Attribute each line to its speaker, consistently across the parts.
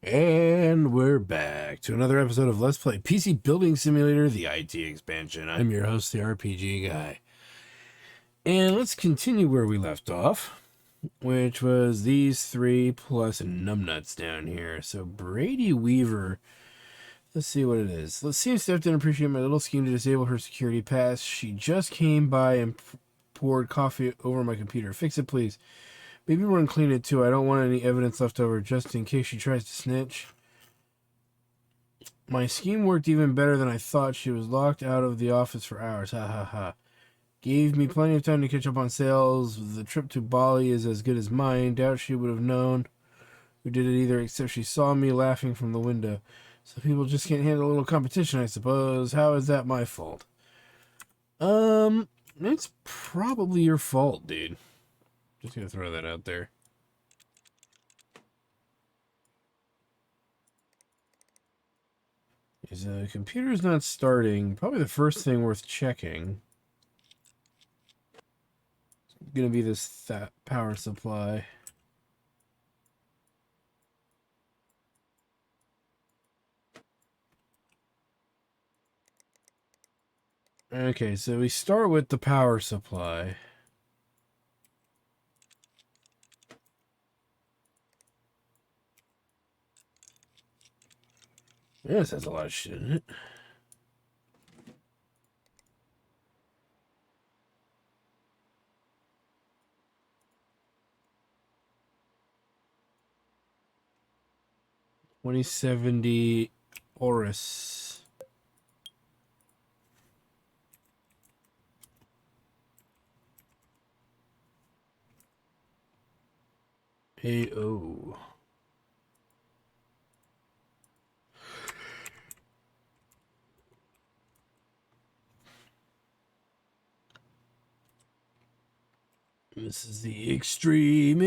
Speaker 1: And we're back to another episode of Let's Play PC Building Simulator, the IT expansion. I'm your host, the RPG guy. And let's continue where we left off, which was these three plus numbnuts down here. So Brady Weaver, let's see what it is. Let's see if Steph didn't appreciate my little scheme to disable her security pass. She just came by and poured coffee over my computer. Fix it, please. Maybe run clean it too. I don't want any evidence left over just in case she tries to snitch. My scheme worked even better than I thought. She was locked out of the office for hours. Ha ha ha. Gave me plenty of time to catch up on sales. The trip to Bali is as good as mine. Doubt she would have known who did it either, except she saw me laughing from the window. So people just can't handle a little competition, I suppose. How is that my fault? It's probably your fault, dude. Just gonna throw that out there. Is the computer's not starting? Probably the first thing worth checking. It's gonna be this power supply. Okay, so we start with the power supply. Yeah, this has a lot of shit in it. $2070 Horus. AO. This is the extreme.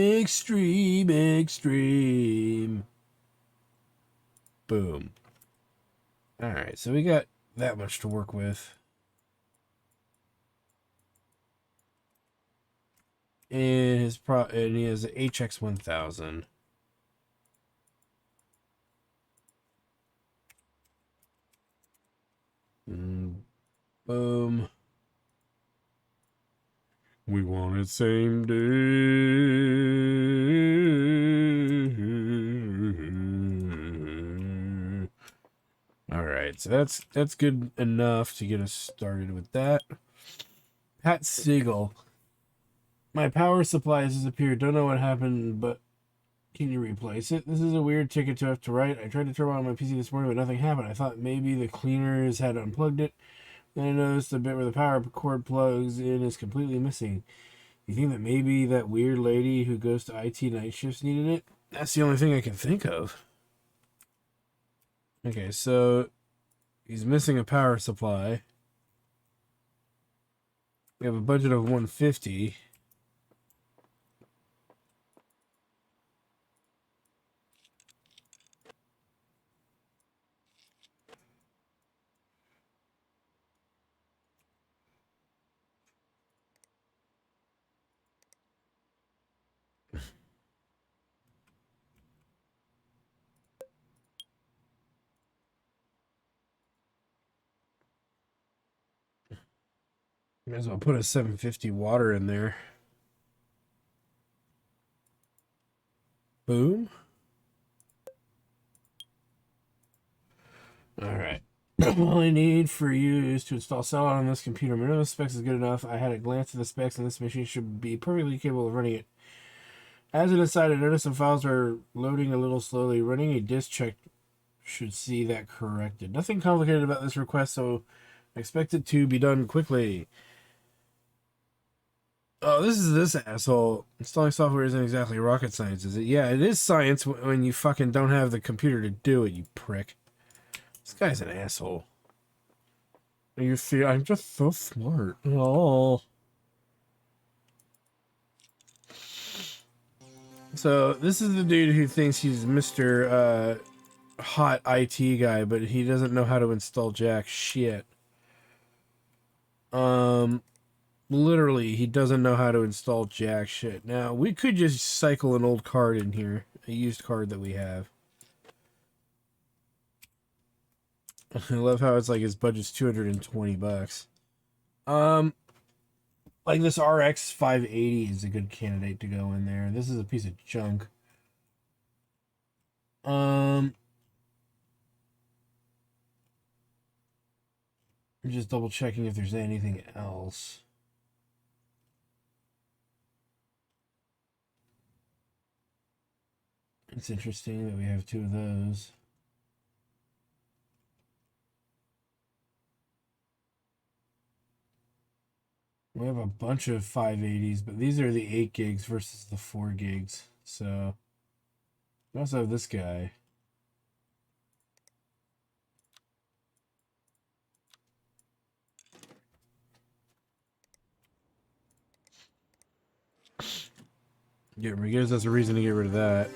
Speaker 1: Boom. Alright, so we got that much to work with. And he has an HX1000. Boom. We want it same day. All right, so that's good enough to get us started with that. Pat Siegel. My power supply has disappeared. Don't know what happened, but can you replace it? This is a weird ticket to have to write. I tried to turn on my PC this morning, but nothing happened. I thought maybe the cleaners had unplugged it. Then I noticed the bit where the power cord plugs in is completely missing. You think that maybe that weird lady who goes to IT night shifts needed it? That's the only thing I can think of. Okay, so he's missing a power supply. We have a budget of 150. Might as well put a 750 water in there. Boom. Alright. All I need for you is to install Cellot on this computer. Minimum specs is good enough. I had a glance at the specs, and this machine should be perfectly capable of running it. As an aside, I noticed some files are loading a little slowly. Running a disk check should see that corrected. Nothing complicated about this request, so I expect it to be done quickly. Oh, this is this asshole. Installing software isn't exactly rocket science, is it? Yeah, it is science when you fucking don't have the computer to do it, you prick. This guy's an asshole. You see, I'm just so smart. Oh. So, this is the dude who thinks he's Mr. Hot IT guy, but he doesn't know how to install jack shit. Literally, he doesn't know how to install jack shit. Now, we could just cycle an old card in here. A used card that we have. I love how it's like his budget's $220. Like this RX 580 is a good candidate to go in there. This is a piece of junk. I'm just double checking if there's anything else. It's interesting that we have two of those. We have a bunch of 580s, but these are the 8 gigs versus the 4 gigs. So we also have this guy. Yeah, it gives us a reason to get rid of that.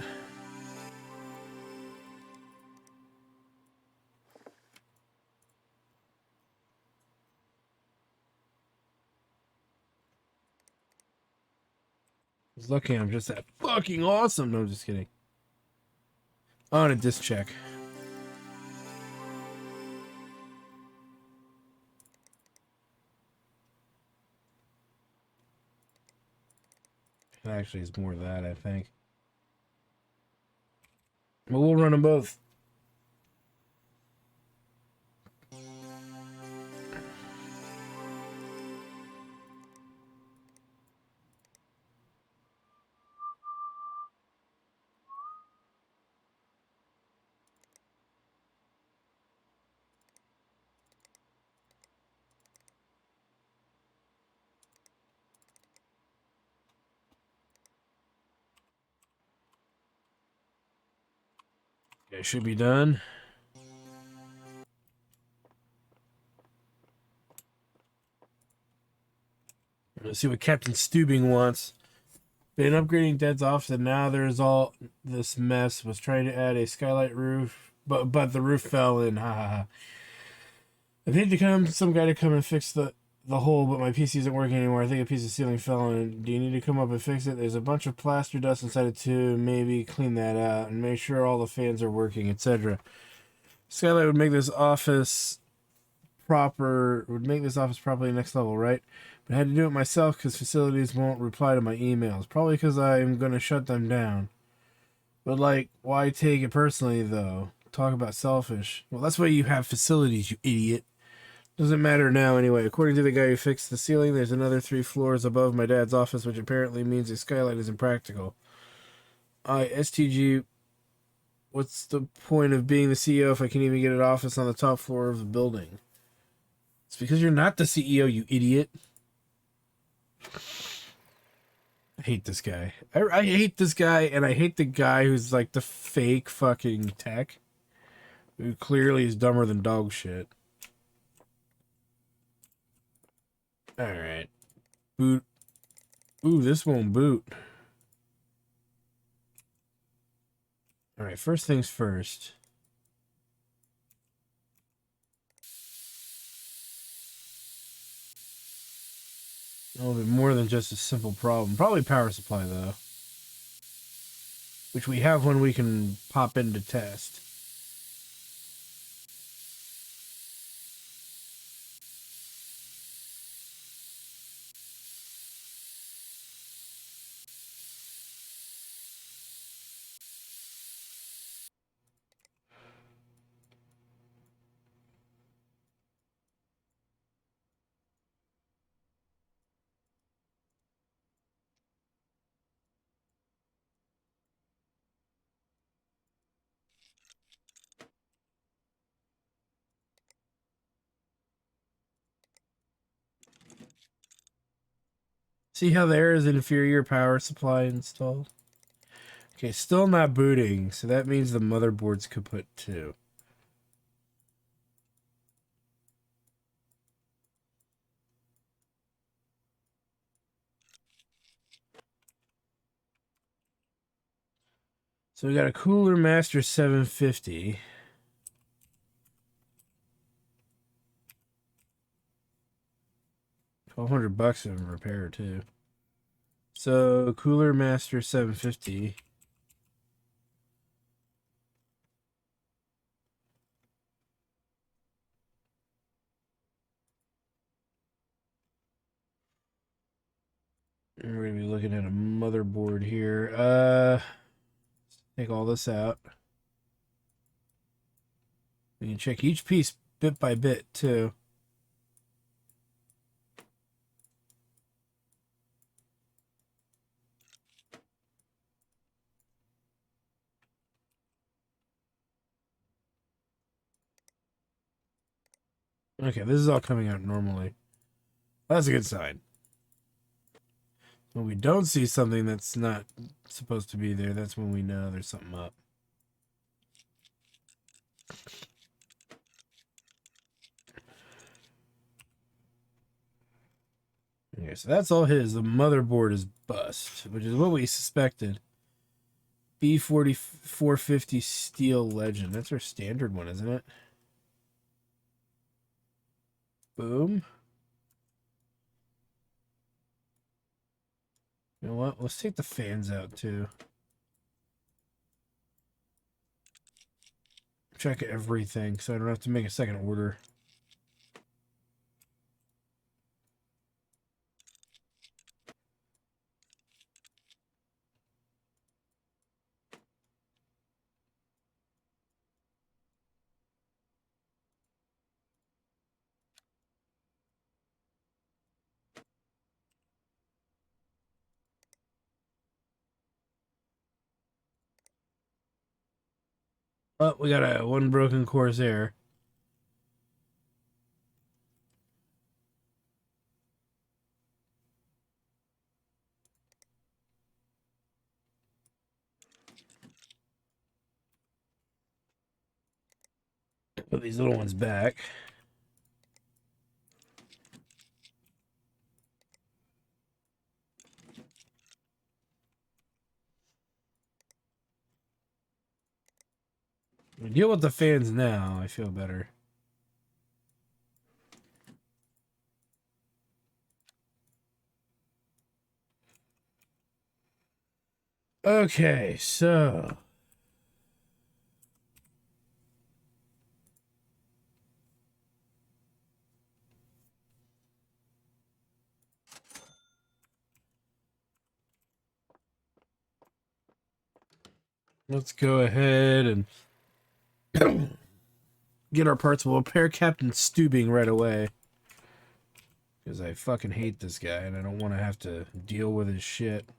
Speaker 1: I was lucky I'm just that fucking awesome. No, I'm just kidding. On a disc check. Actually, it's more of that, I think. But we'll run them both. It should be done. Let's see what Captain Stubing wants. Been upgrading Dead's office, and now there's all this mess. Was trying to add a skylight roof, but the roof fell in. Ha ha ha. I paid to come some guy to come and fix the hole, but my PC isn't working anymore. I think a piece of ceiling fell in. Do you need to come up and fix it? There's a bunch of plaster dust inside it too. Maybe clean that out and make sure all the fans are working, etc. Skylight would make this office properly next level, right? But I had to do it myself because facilities won't reply to my emails. Probably because I'm going to shut them down. But, like, why take it personally, though? Talk about selfish. Well, that's why you have facilities, you idiot. Doesn't matter now, anyway. According to the guy who fixed the ceiling, there's another 3 floors above my dad's office, which apparently means a skylight isn't practical. STG, what's the point of being the CEO if I can't even get an office on the top floor of the building? It's because you're not the CEO, you idiot. I hate this guy. I hate this guy, and I hate the guy who's like the fake fucking tech, who clearly is dumber than dog shit. Alright. Boot. Ooh, this won't boot. Alright, first things first. A little bit more than just a simple problem. Probably power supply, though. Which we have when we can pop in to test. See how there is an inferior power supply installed? Okay, still not booting, so that means the motherboard's kaput too. So we got a Cooler Master 750. $1,200 in repair too. So Cooler Master 750. And we're going to be looking at a motherboard here. Take all this out. We can check each piece bit by bit, too. Okay, this is all coming out normally. That's a good sign. When we don't see something that's not supposed to be there, that's when we know there's something up. Okay, so that's all his. The motherboard is bust, which is what we suspected. B4450 Steel Legend. That's our standard one, isn't it? Boom. You know what? Let's take the fans out, too. Check everything so I don't have to make a second order. Oh, we got a one broken Corsair. Put these little ones back. We deal with the fans now. I feel better. Okay, so let's go ahead and get our parts. We'll repair Captain Stubing right away. Because I fucking hate this guy and I don't want to have to deal with his shit.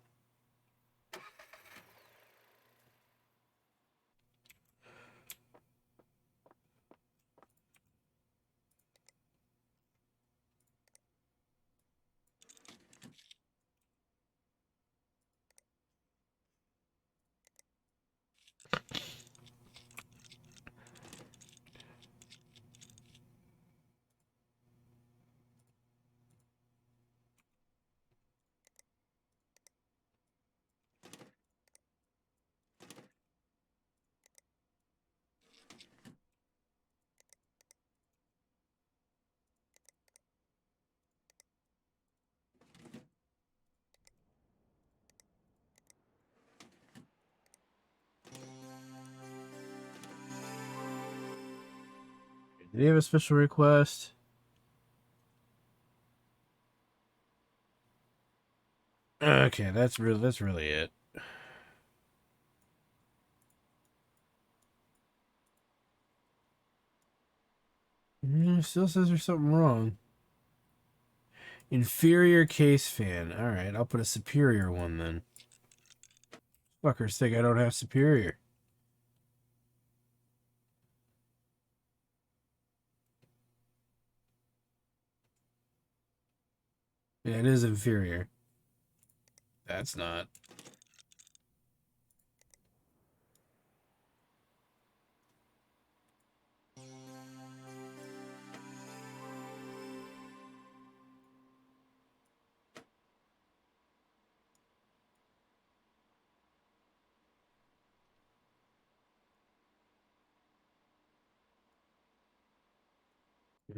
Speaker 1: Did he have a special request? Okay, that's really it. Still says there's something wrong. Inferior case fan. Alright, I'll put a superior one then. Fuckers think I don't have superior. Yeah, it is inferior. That's not.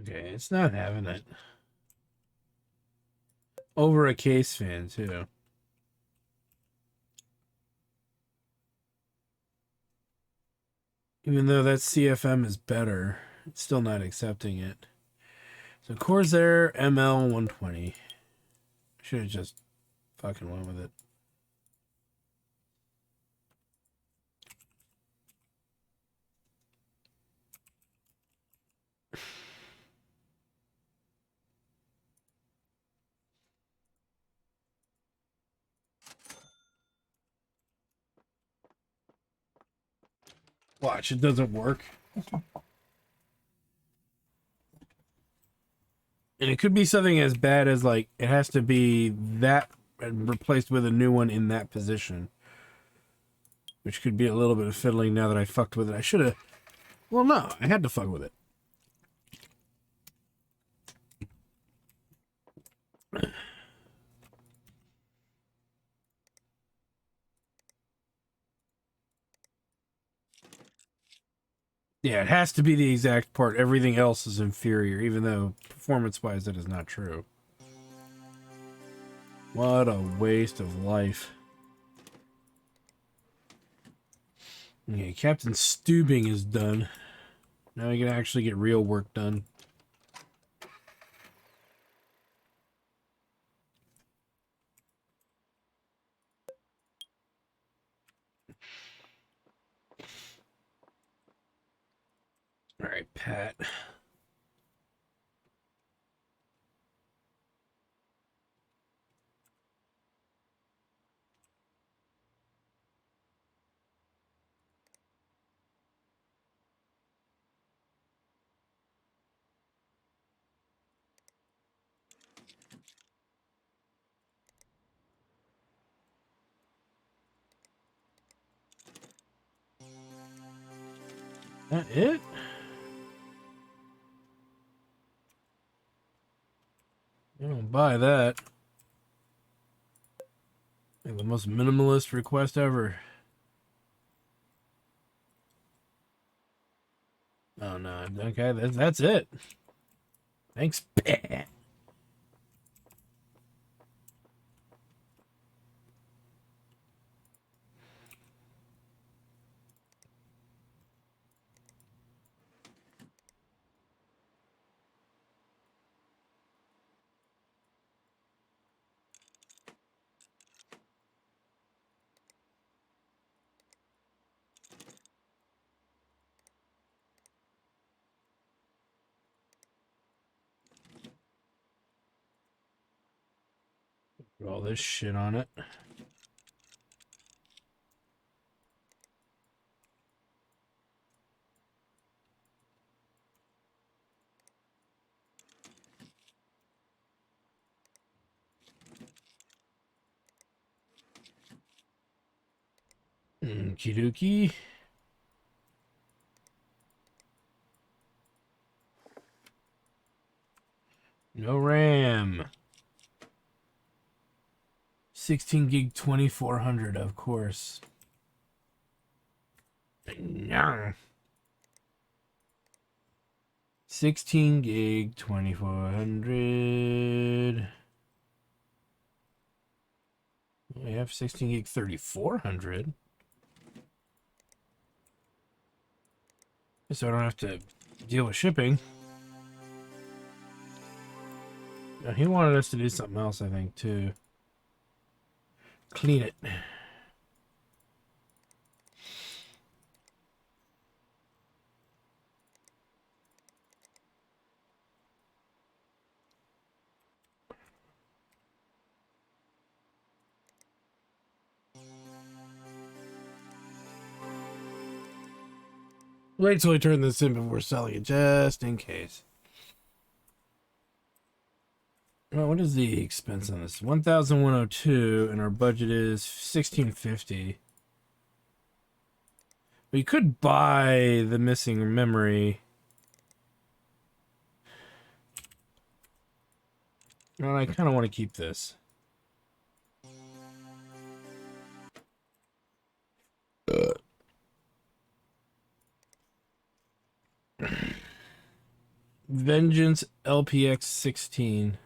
Speaker 1: Okay, it's not having it. Over a case fan, too. Even though that CFM is better, it's still not accepting it. So Corsair ML120. Should have just fucking went with it. Watch, it doesn't work. And it could be something as bad as, like, it has to be that replaced with a new one in that position. Which could be a little bit of fiddling now that I fucked with it. I should have... Well, no, I had to fuck with it. Yeah, it has to be the exact part. Everything else is inferior, even though performance-wise that is not true. What a waste of life. Okay, Captain Stubing is done. Now we can actually get real work done. All right, Pat. That it? I don't buy that. Like the most minimalist request ever. Oh no. Okay, that's it. Thanks, Pat. Put all this shit on it. Kidoki. No RAM. 16 gig 2400, of course. No. 16 gig 2400. We have 16 gig 3400. So I don't have to deal with shipping. Now, he wanted us to do something else, I think, too. Clean it. Wait till I turn this in before selling it, just in case. Well, what is the expense on this? 1,102, and our budget is 1,650. We could buy the missing memory. Well, I kind of want to keep this. Vengeance LPX 16.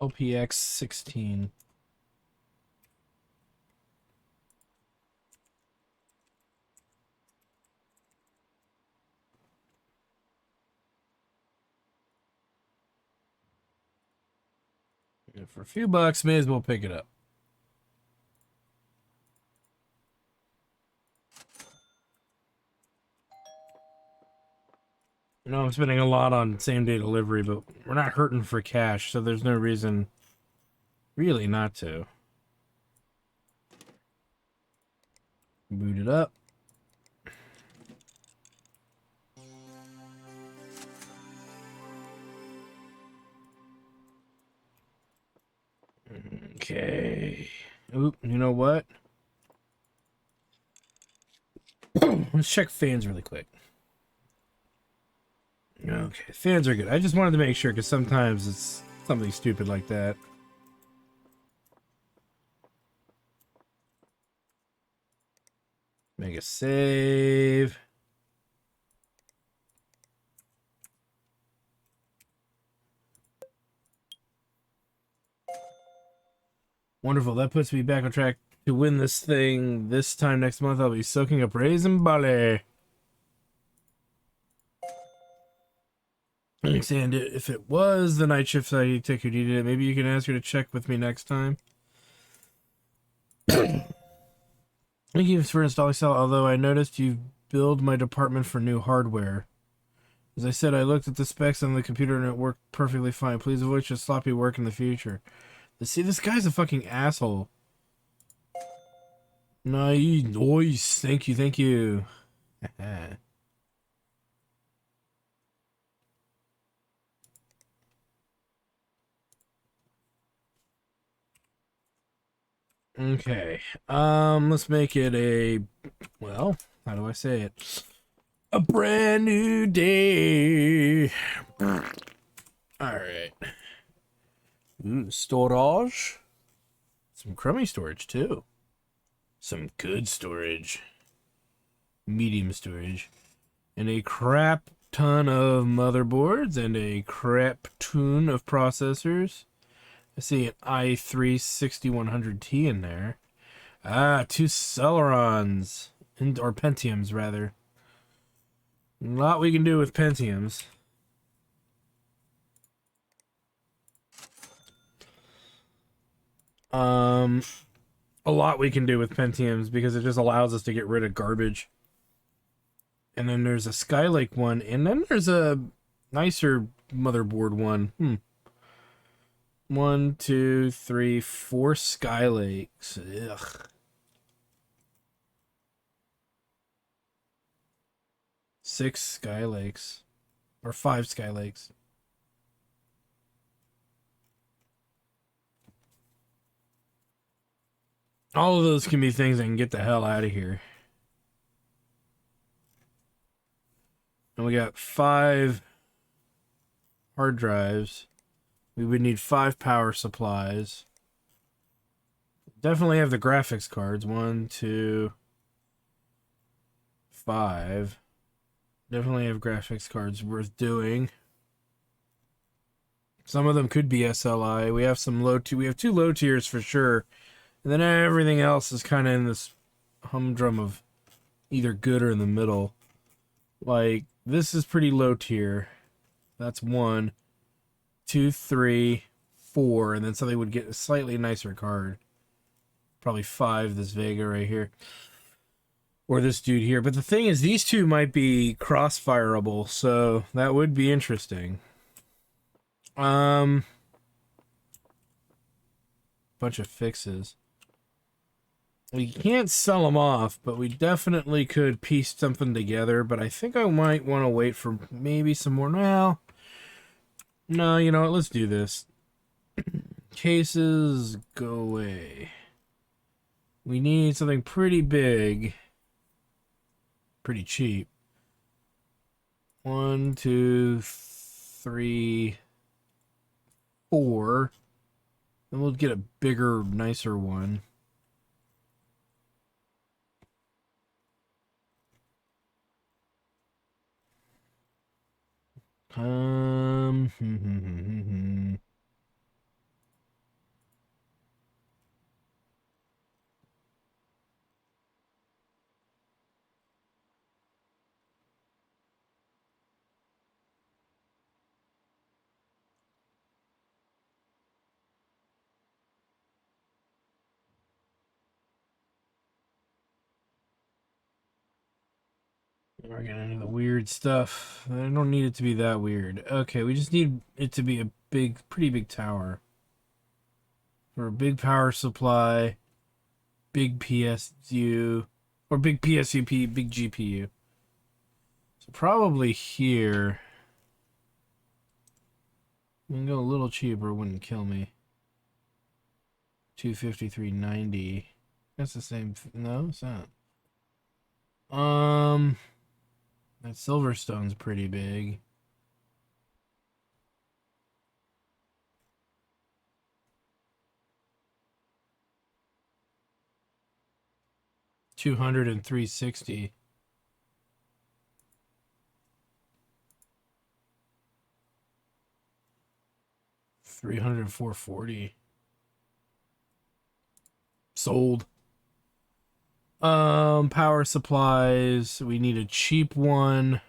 Speaker 1: OPX 16. For a few bucks, may as well pick it up. You know, I'm spending a lot on same day delivery, but we're not hurting for cash, so there's no reason really not to. Boot it up. Okay. Oop, you know what? Let's check fans really quick. Okay, fans are good. I just wanted to make sure because sometimes it's something stupid like that. Make a save. Wonderful. That puts me back on track to win this thing. This time next month, I'll be soaking up raisin barley. And if it was the night shift I take who needed it, maybe you can ask her to check with me next time. Thank you for installing Cell, although I noticed you build my department for new hardware. As I said, I looked at the specs on the computer and it worked perfectly fine. Please avoid your sloppy work in the future. See, this guy's a fucking asshole. Nice. Thank you, thank you. Okay. Let's make it a, well, how do I say it? A brand new day. All right. Storage. Some crummy storage too. Some good storage. Medium storage. And a crap ton of motherboards and a crap ton of processors. I see an i3 6100T in there. Ah, two Celerons. Or Pentiums, rather. A lot we can do with Pentiums. A lot we can do with Pentiums because it just allows us to get rid of garbage. And then there's a Skylake one, and then there's a nicer motherboard one. 1, 2, 3, 4 Skylakes. Ugh. 6 Skylakes. Or 5 Skylakes. All of those can be things that can get the hell out of here. And we got 5 hard drives. We would need 5 power supplies. Definitely have the graphics cards. 1, 2, 5. Definitely have graphics cards worth doing. Some of them could be SLI. We have some low tier. We have 2 low tiers for sure. And then everything else is kind of in this humdrum of either good or in the middle. Like, this is pretty low tier. That's 1, 2, 3, 4, and then somebody would get a slightly nicer card. Probably 5, this Vega right here. Or this dude here. But the thing is, these two might be cross-fireable, so that would be interesting. Bunch of fixes. We can't sell them off, but we definitely could piece something together. But I think I might want to wait for maybe some more. Well, no, you know what? Let's do this. Cases, go away. We need something pretty big. Pretty cheap. 1, 2, 3, 4. Then we'll get a bigger, nicer one. We're getting into the weird stuff. I don't need it to be that weird. Okay, we just need it to be a pretty big tower. For a big power supply, big PSU, or big PSUP, big GPU. So probably here. We can go a little cheaper, wouldn't kill me. 253.90. That's the same. No, it's not. That Silverstone's pretty big. $203.60. $304.40. Sold. Power supplies. We need a cheap one.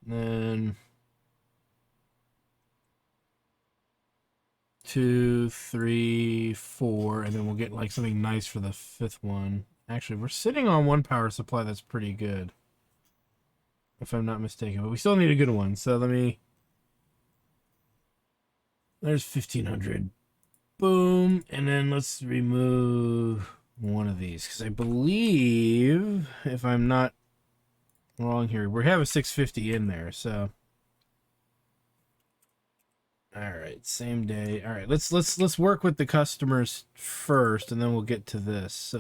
Speaker 1: Then 2, 3, 4, and then we'll get like something nice for the 5th one. Actually, we're sitting on one power supply that's pretty good, if I'm not mistaken, but we still need a good one. So there's 1,500. Boom. And then let's remove one of these, because I believe, if I'm not wrong here, we have a 650 in there. So all right, same day. All right, let's work with the customers first, and then we'll get to this.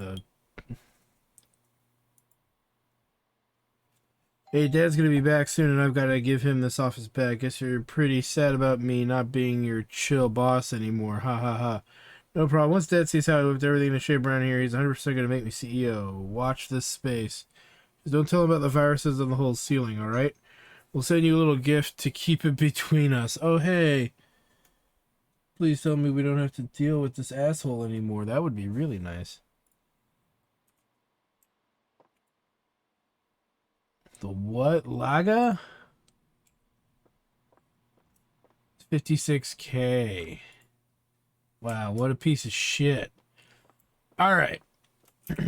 Speaker 1: Hey, Dad's gonna be back soon, and I've got to give him this office back. Guess you're pretty sad about me not being your chill boss anymore. Ha ha ha. No problem. Once Dad sees how I whipped everything to shape around here, he's 100% gonna make me CEO. Watch this space. Just don't tell him about the viruses on the whole ceiling, all right? We'll send you a little gift to keep it between us. Oh hey. Please tell me we don't have to deal with this asshole anymore. That would be really nice. The what? Laga? 56K. Wow, what a piece of shit. All right. All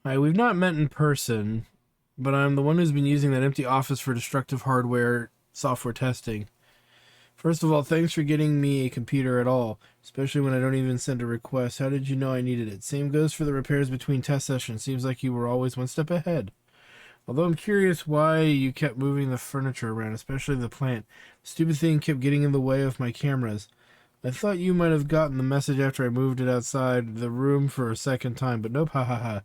Speaker 1: right, we've not met in person, but I'm the one who's been using that empty office for destructive hardware software testing. First of all, thanks for getting me a computer at all, especially when I don't even send a request. How did you know I needed it? Same goes for the repairs between test sessions. Seems like you were always one step ahead. Although I'm curious why you kept moving the furniture around, especially the plant. The stupid thing kept getting in the way of my cameras. I thought you might have gotten the message after I moved it outside the room for a second time, but nope, ha ha ha.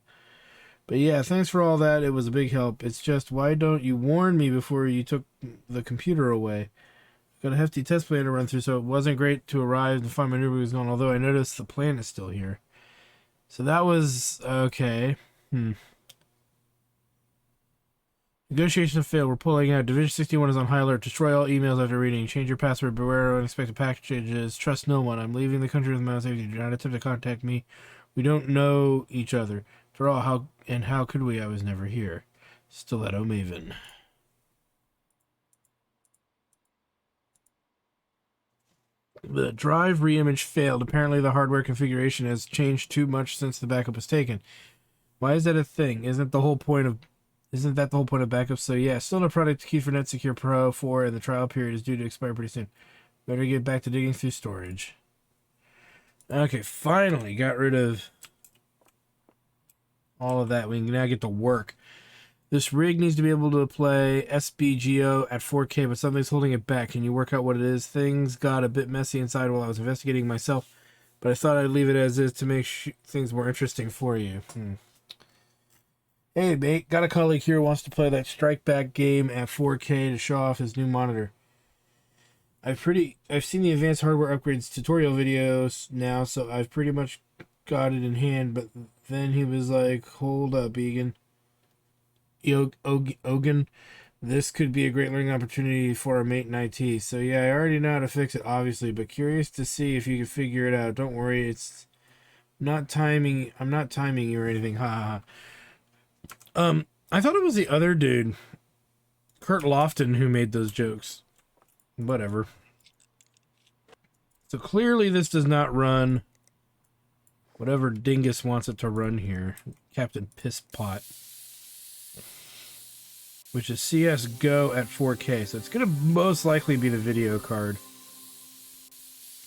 Speaker 1: But yeah, thanks for all that. It was a big help. It's just, why don't you warn me before you took the computer away? Got a hefty test plan to run through, so it wasn't great to arrive and find my neighbor was gone, although I noticed the plan is still here. So that was okay. Negotiations have failed. We're pulling out. Division 61 is on high alert. Destroy all emails after reading. Change your password. Beware of unexpected packages. Trust no one. I'm leaving the country with my own safety. Do not attempt to contact me. We don't know each other. After all, how could we? I was never here. Stiletto Maven. The drive reimage failed. Apparently the hardware configuration has changed too much since the backup was taken. Why is that a thing? Isn't that the whole point of backups? So yeah, still no product key for NetSecure Pro 4, and the trial period is due to expire pretty soon. Better get back to digging through storage. Okay, finally got rid of all of that. We can now get to work. This rig needs to be able to play SBGO at 4K, but something's holding it back. Can you work out what it is? Things got a bit messy inside while I was investigating myself, but I thought I'd leave it as is to make things more interesting for you. Hey, mate, got a colleague here who wants to play that Strike Back game at 4K to show off his new monitor. I've seen the advanced hardware upgrades tutorial videos now, so I've pretty much got it in hand, but then he was like, hold up, Egan. Ogan, this could be a great learning opportunity for a mate in IT. So yeah, I already know how to fix it, obviously, but curious to see if you can figure it out. Don't worry, I'm not timing you or anything. Ha ha. I thought it was the other dude, Kurt Lofton, who made those jokes. Whatever. So clearly this does not run whatever dingus wants it to run here. Captain Pisspot. Which is CSGO at 4K. So it's going to most likely be the video card.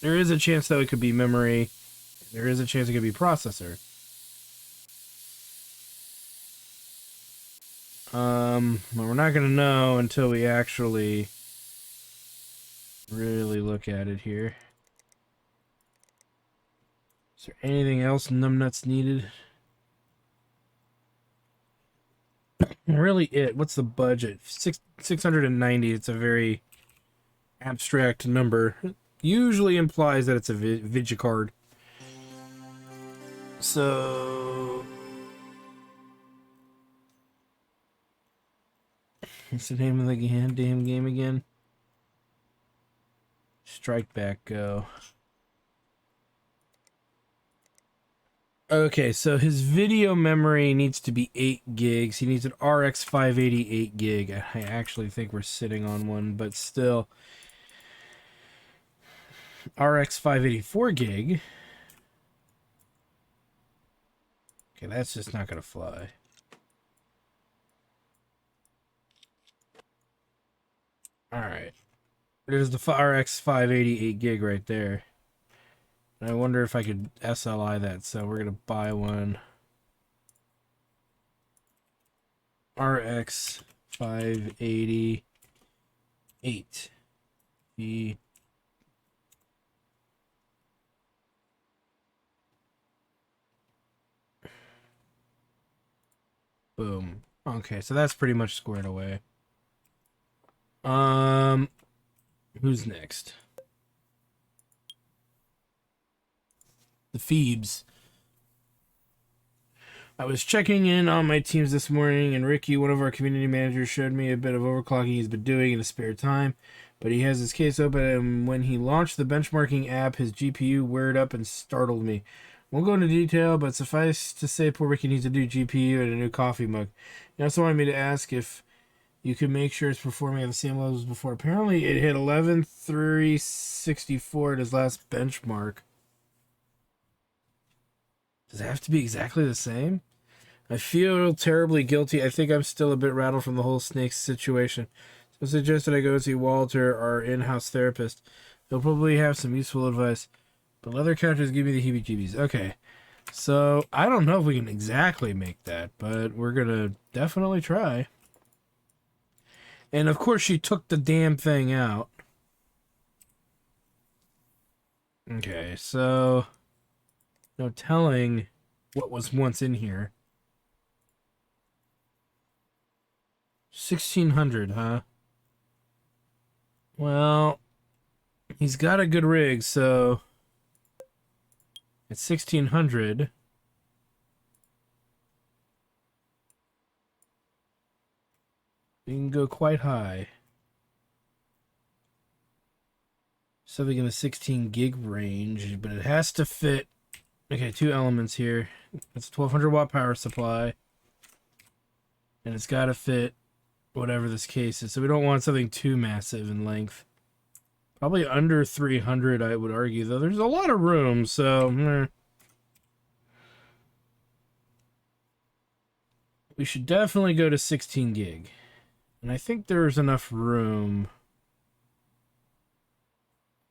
Speaker 1: There is a chance that it could be memory. There is a chance it could be processor. But we're not going to know until we actually really look at it here. Is there anything else numbnuts needed? Really it. What's the budget? 690. It's a very abstract number. Usually implies that it's a video card. So... what's the name of the damn game again? Strike Back Go. Okay, so his video memory needs to be 8 gigs. He needs an RX 588 gig. I actually think we're sitting on one, but still. RX 584 gig. Okay, that's just not going to fly. Alright. There's the RX 588 gig right there. And I wonder if I could SLI that, so we're going to buy one. RX 588. Boom. Okay, so that's pretty much squared away. Who's next? The Phoebes. I was checking in on my teams this morning, and Ricky, one of our community managers, showed me a bit of overclocking he's been doing in his spare time, but he has his case open, and when he launched the benchmarking app, his GPU wired up and startled me. Won't go into detail, but suffice to say poor Ricky needs a new GPU and a new coffee mug. He also wanted me to ask if you can make sure it's performing at the same levels as before. Apparently, it hit 11,364 at his last benchmark. Does it have to be exactly the same? I feel terribly guilty. I think I'm still a bit rattled from the whole snakes situation. So I suggested I go see Walter, our in-house therapist. He'll probably have some useful advice. But leather couches give me the heebie-jeebies. Okay. So, I don't know if we can exactly make that, but we're going to definitely try. And of course she took the damn thing out. Okay, so... no telling what was once in here. 1600, huh? Well, he's got a good rig, so... at 1600... we can go quite high. Something in the 16 gig range, but it has to fit. Okay, 2 elements here. It's a 1200 watt power supply. And it's got to fit whatever this case is. So we don't want something too massive in length. Probably under 300, I would argue, though. There's a lot of room, so... we should definitely go to 16 gig. And I think there's enough room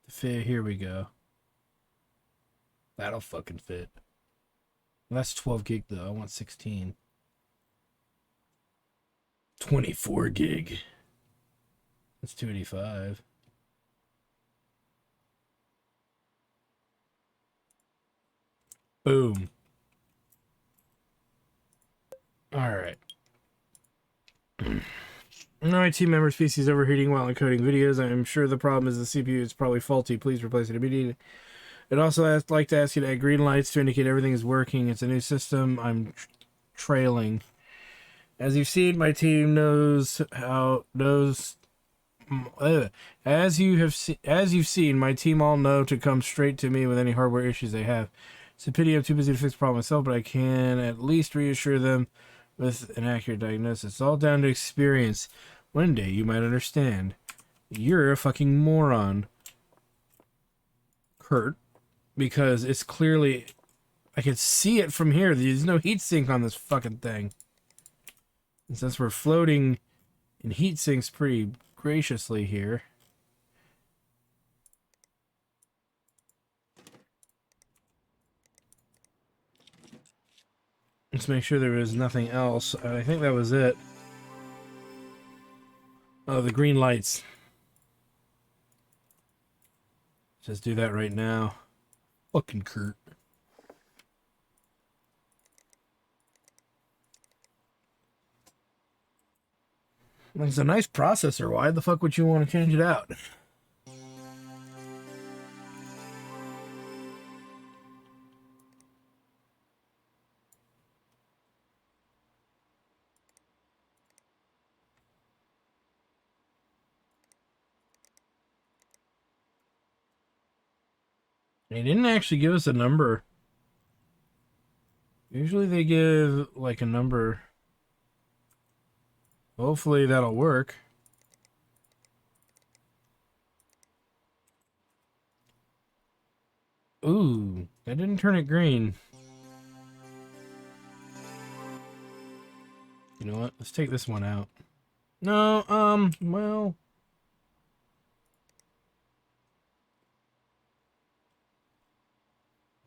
Speaker 1: to fit. Here we go. That'll fucking fit. Well, that's 12 gig, though. I want 16. 24 gig. That's 285. Boom. All right. No, IT member's PC is overheating while encoding videos. I'm sure the problem is the CPU is probably faulty. Please replace it immediately. I'd also like to ask you to add green lights to indicate everything is working. It's a new system. I'm trailing. As you've seen, my team knows how as you've seen, my team all know to come straight to me with any hardware issues they have. It's a pity I'm too busy to fix the problem myself, but I can at least reassure them with an accurate diagnosis. It's all down to experience. One day you might understand. You're a fucking moron. hurt because it's clearly, I can see it from here. There's no heat sink on this fucking thing. And since we're floating in heat sinks pretty graciously here, let's make sure there was nothing else. I think that was it. Oh, the green lights. Just do that right now. Fucking Kurt. It's a nice processor. Why the fuck would you want to change it out? They didn't actually give us a number. Usually they give like a number. Hopefully that'll work. Ooh, that didn't turn it green. You know what? Let's take this one out. No, well.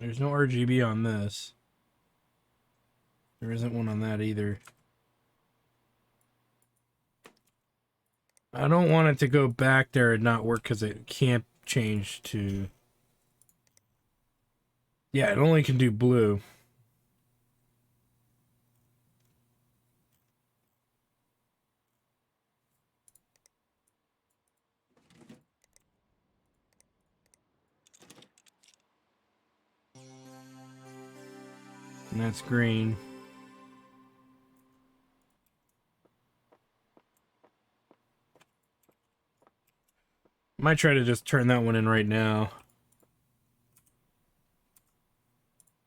Speaker 1: There's no RGB on this. There isn't one on that either. I don't want it to go back there and not work because it can't change to... Yeah, it only can do blue. And that's green. Might try to just turn that one in right now.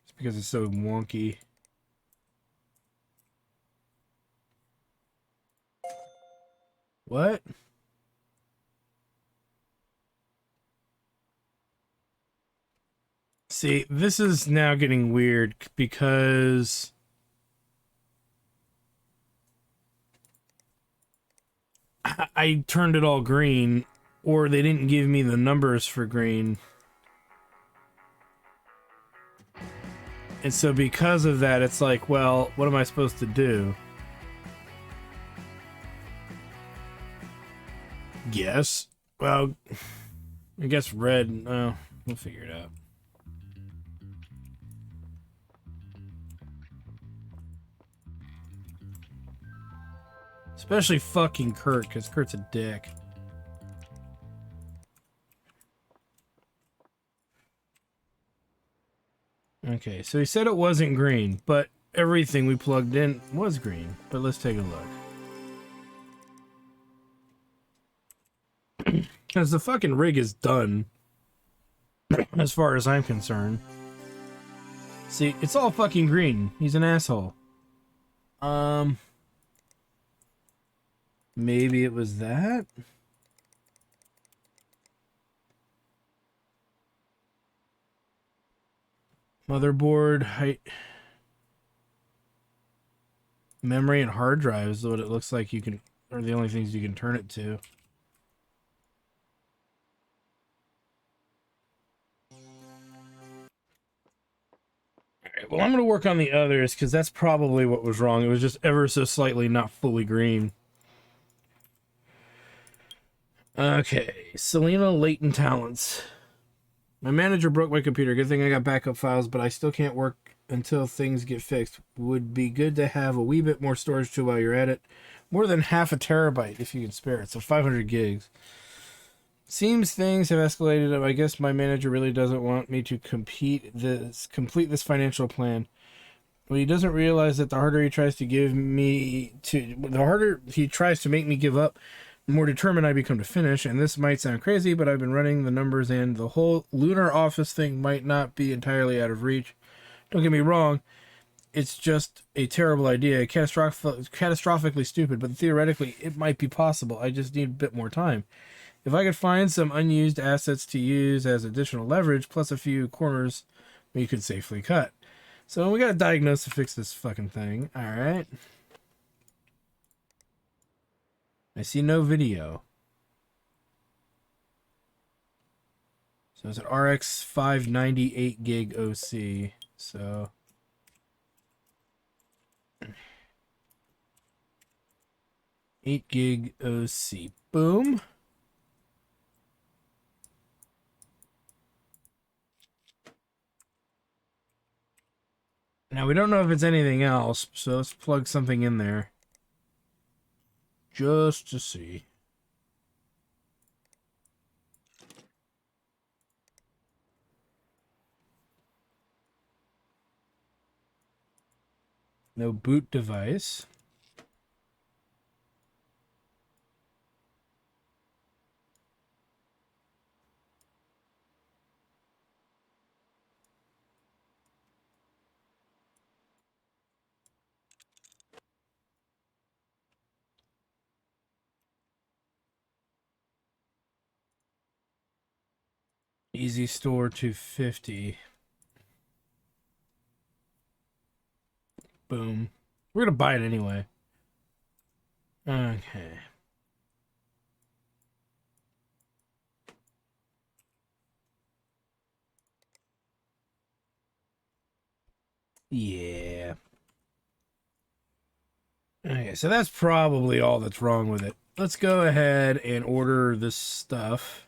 Speaker 1: Just because it's so wonky. What? See, this is now getting weird because I turned it all green, or they didn't give me the numbers for green. And so because of that, it's like, well, what am I supposed to do? Guess. Well, I guess red. We'll figure it out. Especially fucking Kurt, because Kurt's a dick. Okay, so he said it wasn't green, but everything we plugged in was green. But let's take a look. Because the fucking rig is done, as far as I'm concerned. See, it's all fucking green. He's an asshole. Maybe it was that? Motherboard, height, memory, and hard drive is what it looks like you can, are the only things you can turn it to. Alright, well, I'm going to work on the others because that's probably what was wrong. It was just ever so slightly not fully green. Okay, Selena Latent Talents. My manager broke my computer. Good thing I got backup files, but I still can't work until things get fixed. Would be good to have a wee bit more storage too while you're at it. More than half a terabyte if you can spare it, so 500 gigs. Seems things have escalated. I guess my manager really doesn't want me to complete this financial plan. But he doesn't realize that the harder he tries to make me give up, the more determined I become to finish. And this might sound crazy, but I've been running the numbers and the whole lunar office thing might not be entirely out of reach. Don't get me wrong, it's just a terrible idea, catastrophically stupid, but theoretically it might be possible. I just need a bit more time. If I could find some unused assets to use as additional leverage, plus a few corners we could safely cut. So we gotta diagnose to fix this fucking thing. Alright. I see no video. So it's an RX 598 gig OC. So 8 gig OC. Boom. Now we don't know if it's anything else, so let's plug something in there. Just to see. No boot device. Easy Store 250. Boom. We're gonna buy it anyway. Okay. Yeah. Okay, so that's probably all that's wrong with it. Let's go ahead and order this stuff.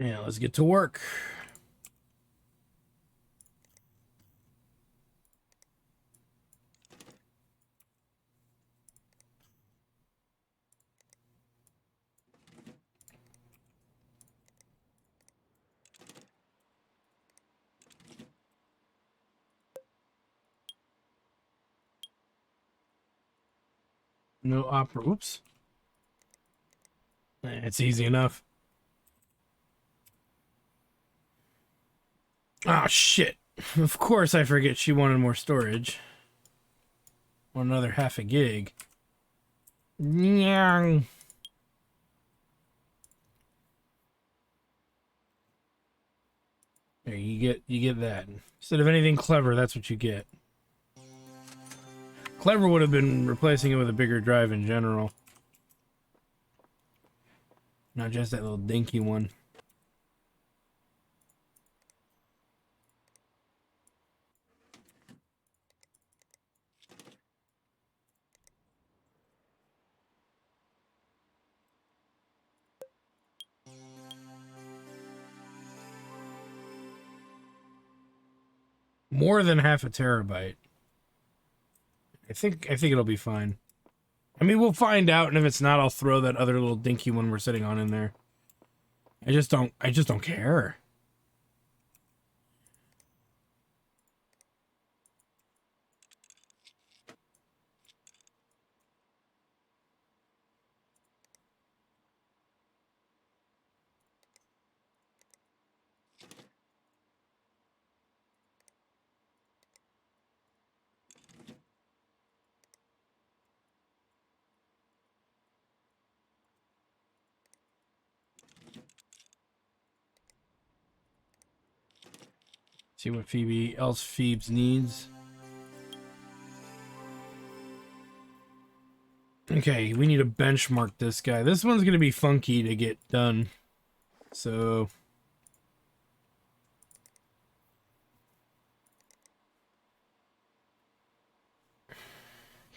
Speaker 1: Yeah, let's get to work. No opera. Oops. It's easy enough. Ah, shit. Of course I forget she wanted more storage. Want another half a gig. Nyang. There, you get that. Instead of anything clever, that's what you get. Clever would have been replacing it with a bigger drive in general. Not just that little dinky one. More than half a terabyte. I think it'll be fine. I mean, we'll find out, and if it's not, I'll throw that other little dinky one we're sitting on in there. I just don't care. See what Phoebes needs. Okay, we need to benchmark this guy. This one's gonna be funky to get done. So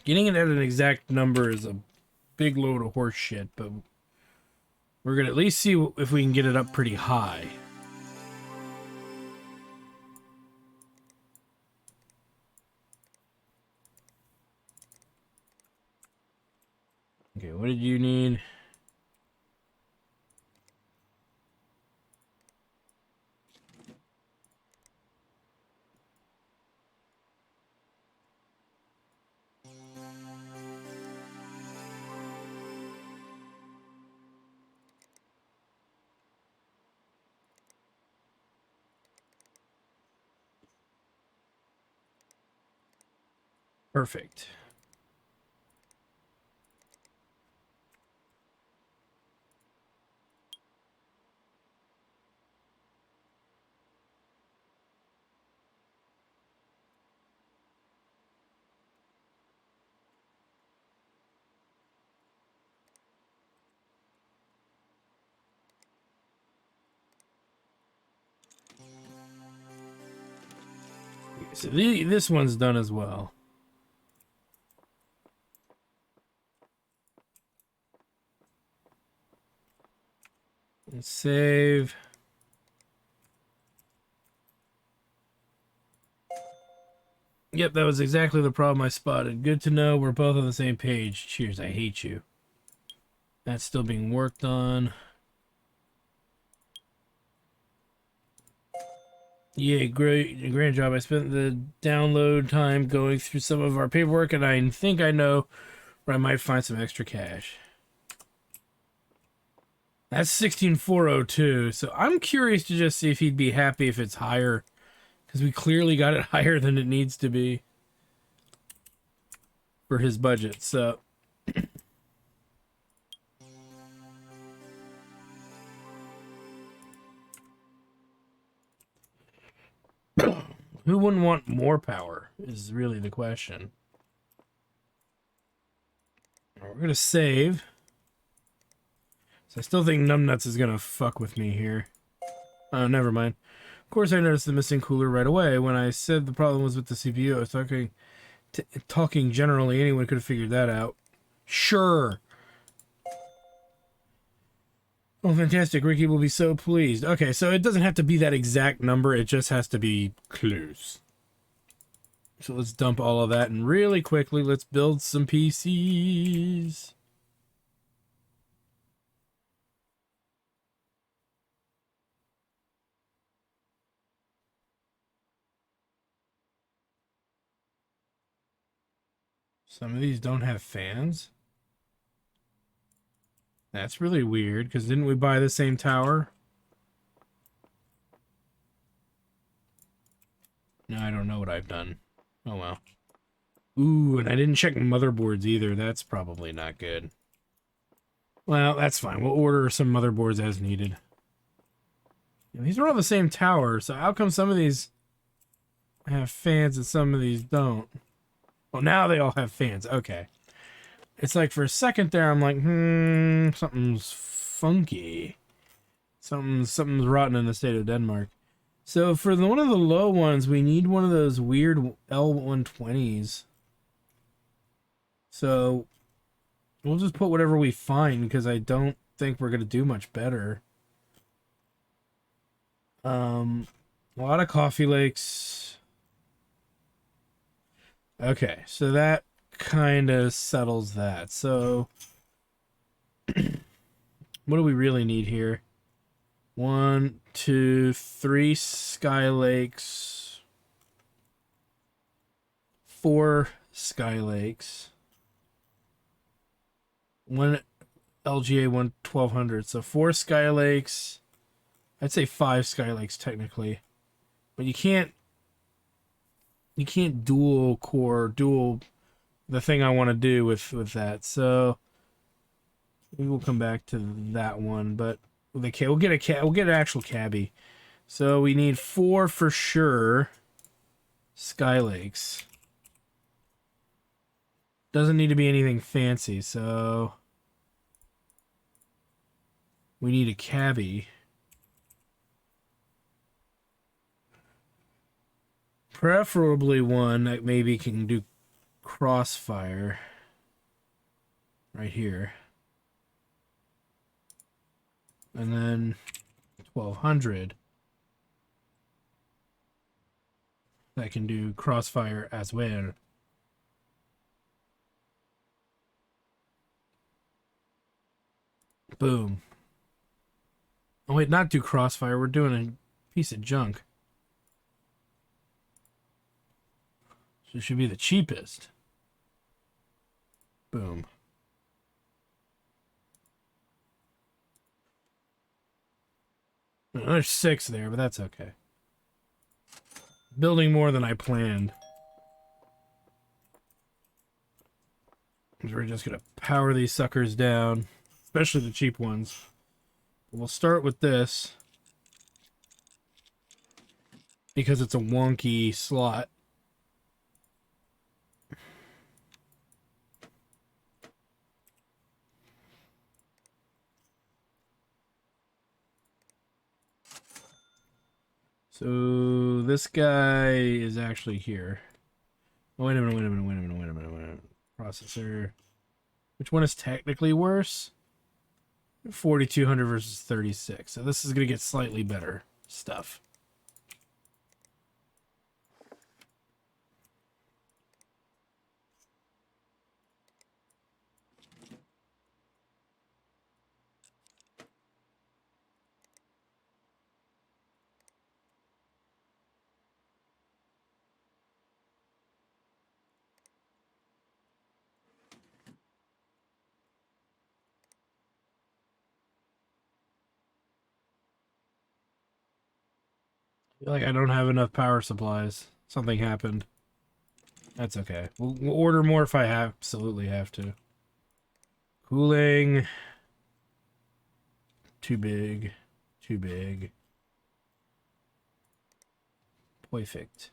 Speaker 1: getting it at an exact number is a big load of horse shit, but we're gonna at least see if we can get it up pretty high. Okay, what did you need? Perfect. So this one's done as well. Let's save. Yep, that was exactly the problem I spotted. Good to know we're both on the same page. Cheers, I hate you. That's still being worked on. Yeah, great job. I spent the download time going through some of our paperwork, and I think I know where I might find some extra cash. That's 16,402, so I'm curious to just see if he'd be happy if it's higher, because we clearly got it higher than it needs to be for his budget, so... Who wouldn't want more power is really the question. We're going to save. So I still think Numbnuts is going to fuck with me here. Oh, never mind. Of course, I noticed the missing cooler right away. When I said the problem was with the CPU, I was talking generally. Anyone could have figured that out. Sure. Oh, fantastic. Ricky will be so pleased. Okay, so it doesn't have to be that exact number. It just has to be close. So let's dump all of that, and really quickly, let's build some PCs. Some of these don't have fans. That's really weird, because didn't we buy the same tower? No, I don't know what I've done. Oh, well. Ooh, and I didn't check motherboards either. That's probably not good. Well, that's fine. We'll order some motherboards as needed. Yeah, these are all the same tower, so how come some of these have fans and some of these don't? Oh, now they all have fans. Okay. It's like for a second there, I'm like, something's funky. Something's rotten in the state of Denmark. So for one of the low ones, we need one of those weird L120s. So we'll just put whatever we find, because I don't think we're going to do much better. A lot of Coffee Lakes. Okay, so that kind of settles that. So what do we really need here? 1, 2, 3 Sky Lakes. 4 Sky Lakes. 1 LGA 1200. So 4 Sky Lakes. I'd say 5 Sky Lakes technically. But you can't dual the thing I want to do with that. So maybe we'll come back to that one, but we'll get an actual cabbie. So we need 4 for sure Sky Lakes. Doesn't need to be anything fancy, so we need a cabbie. Preferably one that maybe can do crossfire right here. And then 1200 that can do crossfire as well. Boom. Oh wait, not do crossfire. We're doing a piece of junk. So it should be the cheapest. Boom. There's 6 there, but that's okay. Building more than I planned. We're just going to power these suckers down, especially the cheap ones. We'll start with this because it's a wonky slot. So this guy is actually here. Oh, wait a minute. Processor. Which one is technically worse? 4200 versus 36. So this is going to get slightly better stuff. I feel like I don't have enough power supplies. Something happened. That's okay. We'll order more if I absolutely have to. Cooling. Too big. Too big. Perfect.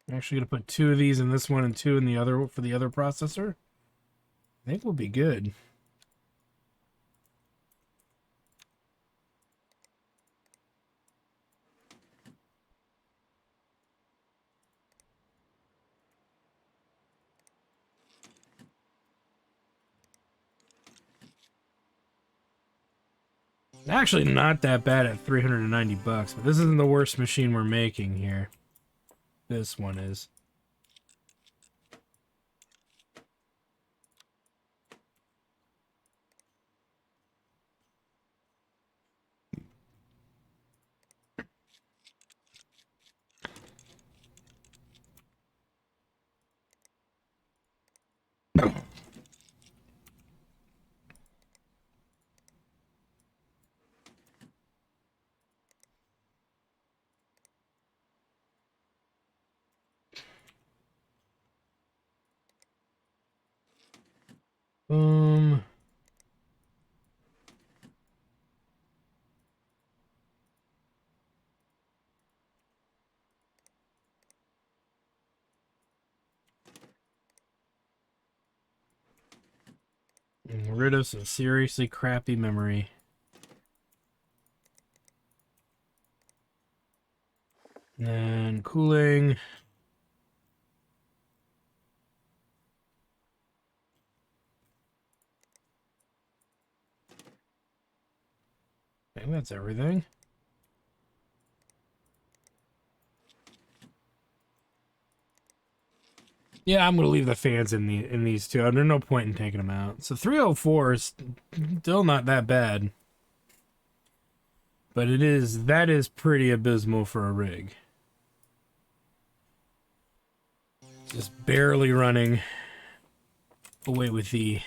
Speaker 1: I'm actually going to put 2 of these in this one and 2 in the other for the other processor. I think we'll be good. Actually, not that bad at 390 bucks, but this isn't the worst machine we're making here. This one is. Um, rid of some seriously crappy memory. And cooling. I think that's everything. Yeah, I'm gonna leave the fans in these two. There's no point in taking them out. So 304 is still not that bad, but that is pretty abysmal for a rig. Just barely running away with the.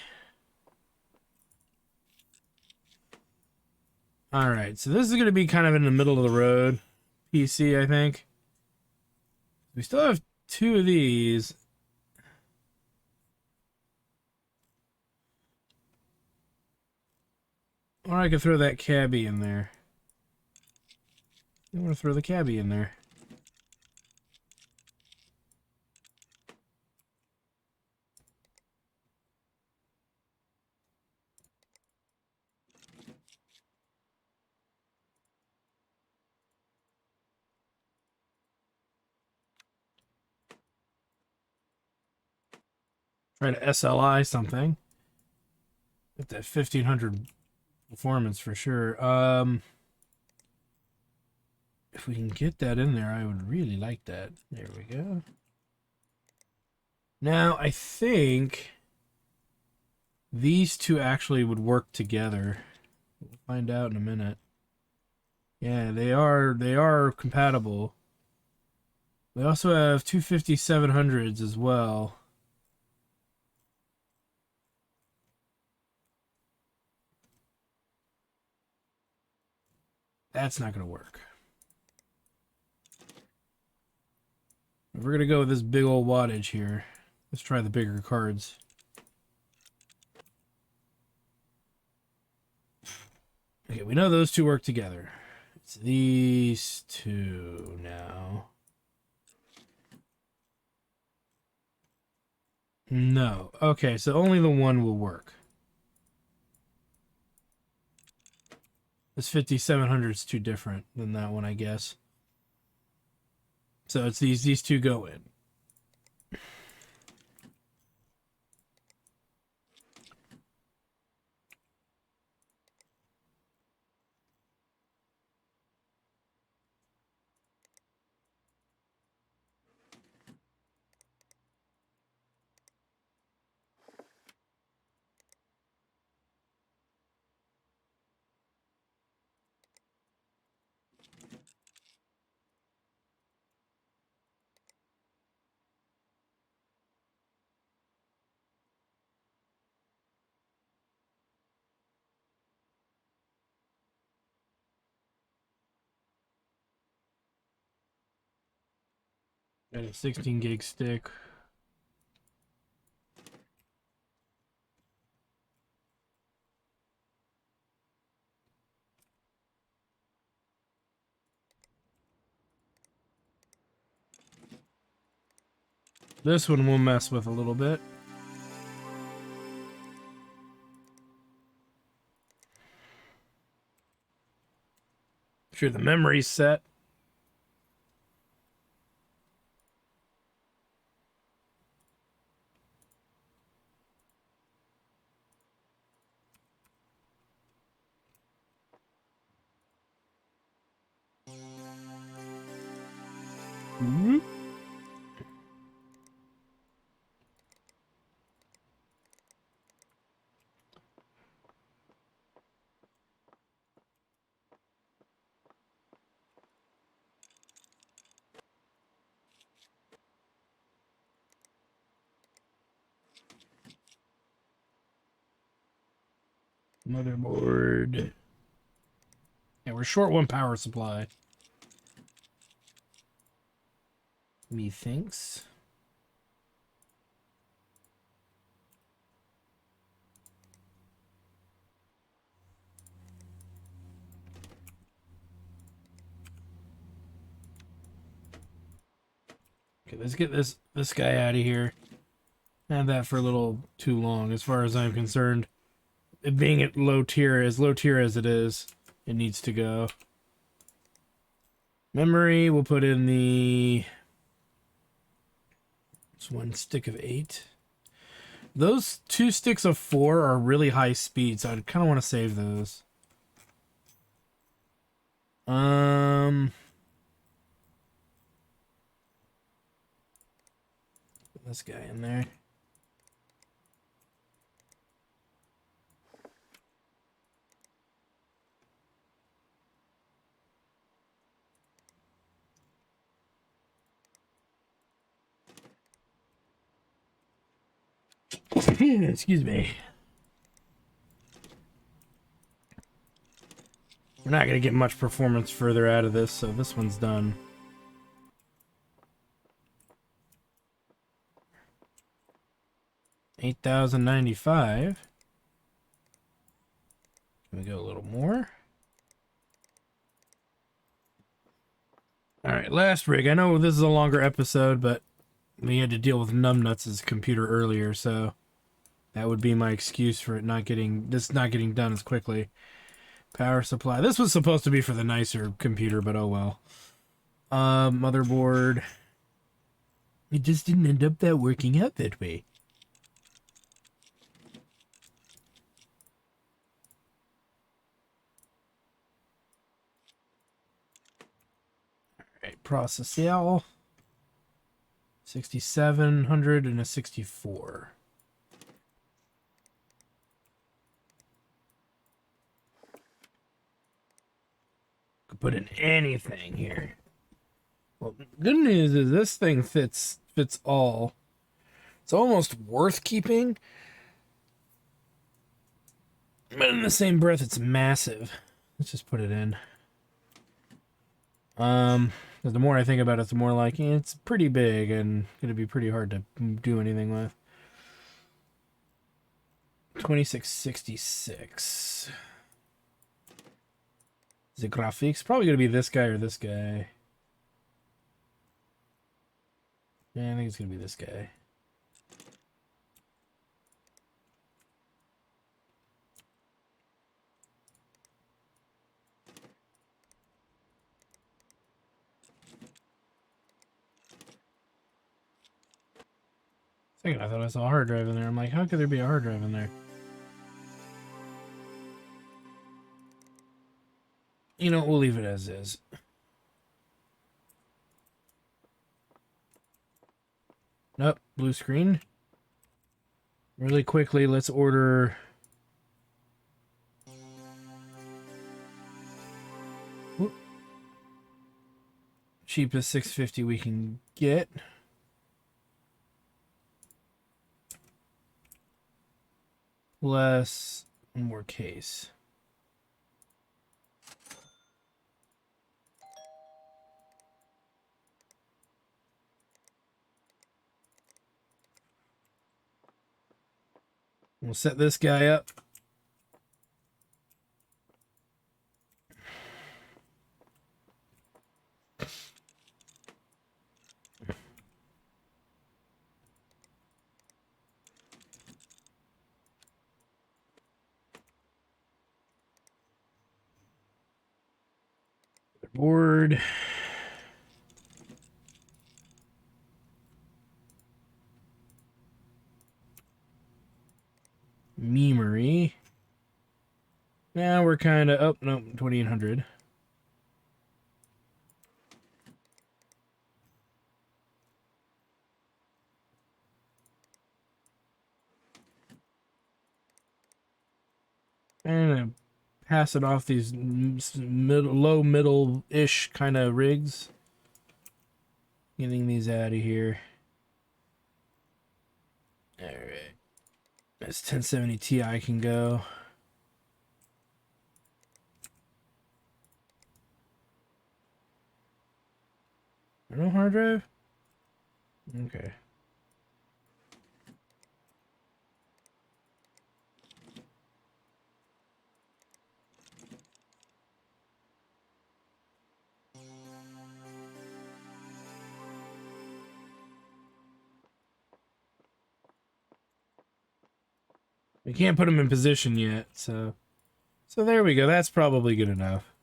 Speaker 1: All right, so this is gonna be kind of in the middle of the road PC, I think. We still have 2 of these. Or I could throw that cabbie in there. I want to throw the cabbie in there. Try to SLI something. Get that 1500 performance for sure. If we can get that in there, I would really like that. There we go. Now, I think these two actually would work together. We'll find out in a minute. Yeah, they are compatible. We also have 25700s as well. That's not going to work. If we're going to go with this big old wattage here, let's try the bigger cards. Okay, we know those two work together. It's these two now. No. Okay, so only the one will work. This 5700 is too different than that one, I guess. So it's these two go in. Got a 16 gig stick. This one we'll mess with a little bit. Sure, the memory's set. Mm-hmm. Motherboard. Yeah, we're short one power supply. Methinks. Okay, let's get this guy out of here. Had that for a little too long, as far as I'm concerned. It being at low tier as it is, it needs to go. Memory, we'll put in the... It's one stick of 8. Those 2 sticks of 4 are really high speed, so I kind of want to save those. Put this guy in there. Excuse me. We're not going to get much performance further out of this, so this one's done. $8,095. Can we go a little more? Alright, last rig. I know this is a longer episode, but we had to deal with Numbnuts' computer earlier, so that would be my excuse for it not getting done as quickly. Power supply. This was supposed to be for the nicer computer, but oh well. Motherboard. It just didn't end up that working out that way. Alright, processor. 6700 and a 64. Could put in anything here. Well, the good news is this thing fits all. It's almost worth keeping. But in the same breath, it's massive. Let's just put it in. 'Cause the more I think about it, the more like it's pretty big and gonna be pretty hard to do anything with. 2666. The graphics probably gonna be this guy or this guy. Yeah, I think it's gonna be this guy. Second, I thought I saw a hard drive in there. I'm like, how could there be a hard drive in there? You know, we'll leave it as is. Nope, blue screen. Really quickly, let's order. Whoop. Cheapest 650 we can get. Plus one more case. We'll set this guy up. Board. Memory. Now we're kind of up. Nope, 2800. And pass it off these low middle-ish kind of rigs. Getting these out of here. All right. This 1070 Ti can go. No hard drive? Okay. We can't put them in position yet, so there we go. That's probably good enough.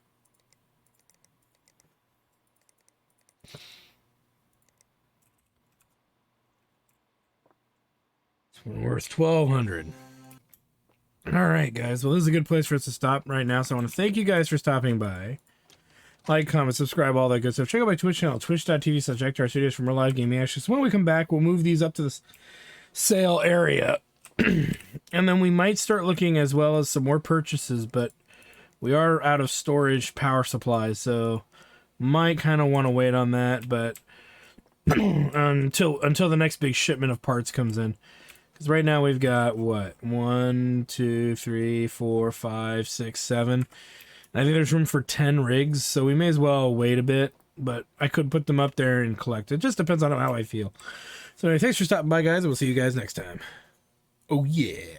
Speaker 1: It's worth 1200. All right, guys. Well, this is a good place for us to stop right now. So I want to thank you guys for stopping by. Like, comment, subscribe, all that good stuff. Check out my Twitch channel, twitch.tv/our studios for more live gaming action. So when we come back, we'll move these up to the sale area. And then we might start looking as well as some more purchases, but we are out of storage power supplies, so might kind of want to wait on that, but until the next big shipment of parts comes in. Because right now we've got what? 1, 2, 3, 4, 5, 6, 7. I think there's room for 10 rigs, so we may as well wait a bit, but I could put them up there and collect. It just depends on how I feel. So anyway, thanks for stopping by, guys, and we'll see you guys next time. Oh, yeah.